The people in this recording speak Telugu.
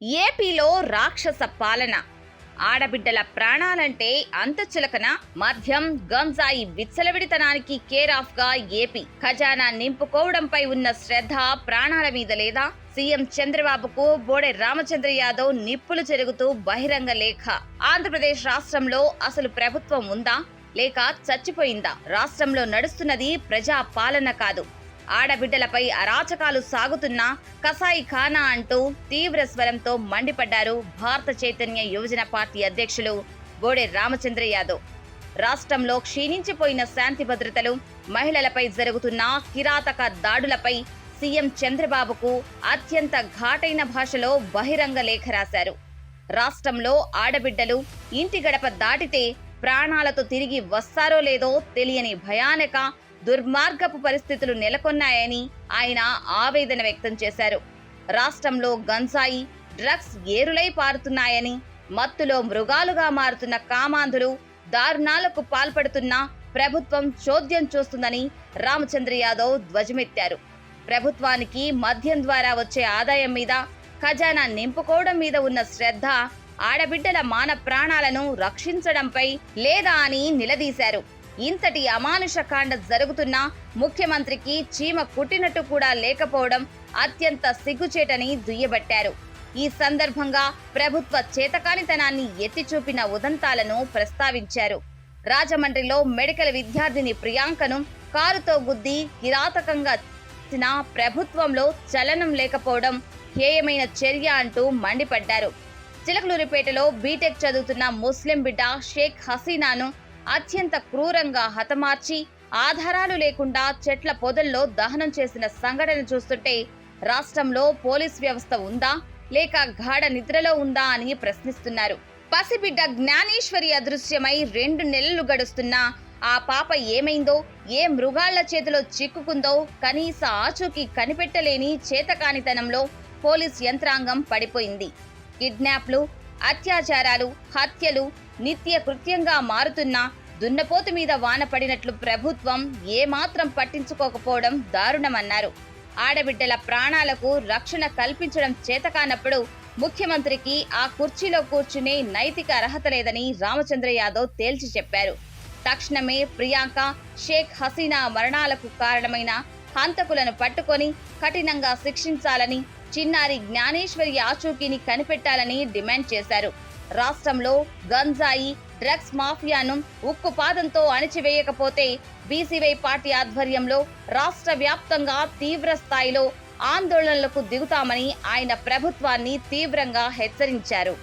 ఏపీలో రాక్షస పాలన. ఆడబిడ్డల ప్రాణాలంటే అంతుచిలకన. మద్యం, గంజాయి విచ్చలవిడితనానికి కేర్ ఆఫ్ గా ఏపీ. ఖజానా నింపుకోవడంపై ఉన్న శ్రద్ధ ప్రాణాల మీద లేదా? సీఎం చంద్రబాబుకు బోడే రామచంద్ర యాదవ్ నిప్పులు చెరుగుతూ బహిరంగ లేఖ. ఆంధ్రప్రదేశ్ రాష్ట్రంలో అసలు ప్రభుత్వం ఉందా లేక చచ్చిపోయిందా? రాష్ట్రంలో నడుస్తున్నది ప్రజా పాలన కాదు, ఆడబిడ్డలపై అరాచకాలు సాగుతున్నా కసాయి ఖానా అంటూ తీవ్ర స్వరంతో మండిపడ్డారు భారత చైతన్య యువజన పార్టీ అధ్యక్షులు బోడే రామచంద్ర యాదవ్. రాష్ట్రంలో క్షీణించిపోయిన శాంతి భద్రతలు, మహిళలపై జరుగుతున్న కిరాతక దాడులపై సీఎం చంద్రబాబుకు అత్యంత ఘాటైన భాషలో బహిరంగ లేఖ రాశారు. రాష్ట్రంలో ఆడబిడ్డలు ఇంటి గడప దాటితే ప్రాణాలతో తిరిగి వస్తారో లేదో తెలియని భయానక దుర్మార్గపు పరిస్థితులు నెలకొన్నాయని ఆయన ఆవేదన వ్యక్తం చేశారు. రాష్ట్రంలో గంజాయి, డ్రగ్స్ ఏరులై పారుతున్నాయని, మత్తులో మృగాలుగా మారుతున్న కామాంధులు దారుణాలకు పాల్పడుతున్నా ప్రభుత్వం చోద్యం చూస్తుందని రామచంద్ర యాదవ్ ధ్వజమెత్తారు. ప్రభుత్వానికి మద్యం ద్వారా వచ్చే ఆదాయం మీద, ఖజానా నింపుకోవడం మీద ఉన్న శ్రద్ధ ఆడబిడ్డల మాన ప్రాణాలను రక్షించడంపై లేదా అని నిలదీశారు. ఇంతటి అమానుష కాండ జరుగుతున్నా ముఖ్యమంత్రికి చీమ కుట్టినట్టు కూడా లేకపోవడం అత్యంత సిగ్గుచేటని దుయ్యబట్టారు. ఈ సందర్భంగా ప్రభుత్వ చేతకానితనాన్ని ఎత్తి చూపిన ఉదంతాలను ప్రస్తావించారు. రాజమండ్రిలో మెడికల్ విద్యార్థిని ప్రియాంకను కారుతో గుద్ది కిరాతకంగా చేసిన ప్రభుత్వంలో చలనం లేకపోవడం హేయమైన చర్య అంటూ మండిపడ్డారు. చిలకలూరిపేటలో బీటెక్ చదువుతున్న ముస్లిం బిడ్డ షేక్ హసీనాను అత్యంత క్రూరంగా హతమార్చి ఆధారాలు లేకుండా చెట్ల పొదల్లో దహనం చేసిన సంఘటన చూస్తుంటే రాష్ట్రంలో పోలీస్ వ్యవస్థ ఉందా లేక గాఢ నిద్రలో ఉందా అని ప్రశ్నిస్తున్నారు. పసిబిడ్డ జ్ఞానేశ్వరి అదృశ్యమై 2 నెలలు గడుస్తున్నా ఆ పాప ఏమైందో, ఏ మృగాళ్ల చేతిలో చిక్కుకుందో కనీస ఆచూకీ కనిపెట్టలేని చేతకానితనంలో పోలీస్ యంత్రాంగం పడిపోయింది. కిడ్నాప్లు, అత్యాచారాలు, హత్యలు నిత్య కృత్యంగా మారుతున్నా దున్నపోతు మీద వాన పడినట్లు ప్రభుత్వం ఏమాత్రం పట్టించుకోకపోవడం దారుణమన్నారు. ఆడబిడ్డల ప్రాణాలకు రక్షణ కల్పించడం చేతకానప్పుడు ముఖ్యమంత్రికి ఆ కుర్చీలో కూర్చునే నైతిక అర్హత లేదని రామచంద్ర యాదవ్ తేల్చి చెప్పారు. తక్షణమే ప్రియాంక, షేక్ హసీనా మరణాలకు కారణమైన హంతకులను పట్టుకొని కఠినంగా శిక్షించాలని, చిన్నారి జ్ఞానేశ్వరి ఆచూకీని కనిపెట్టాలని డిమాండ్ చేశారు. రాష్ట్రంలో గంజాయి, డ్రగ్స్ మాఫియాను ఉక్కుపాదంతో అణిచివేయకపోతే బీసీవై పార్టీ ఆధ్వర్యంలో రాష్ట్ర వ్యాప్తంగా తీవ్ర స్థాయిలో ఆందోళనలకు దిగుతామని ఆయన ప్రభుత్వాన్ని తీవ్రంగా హెచ్చరించారు.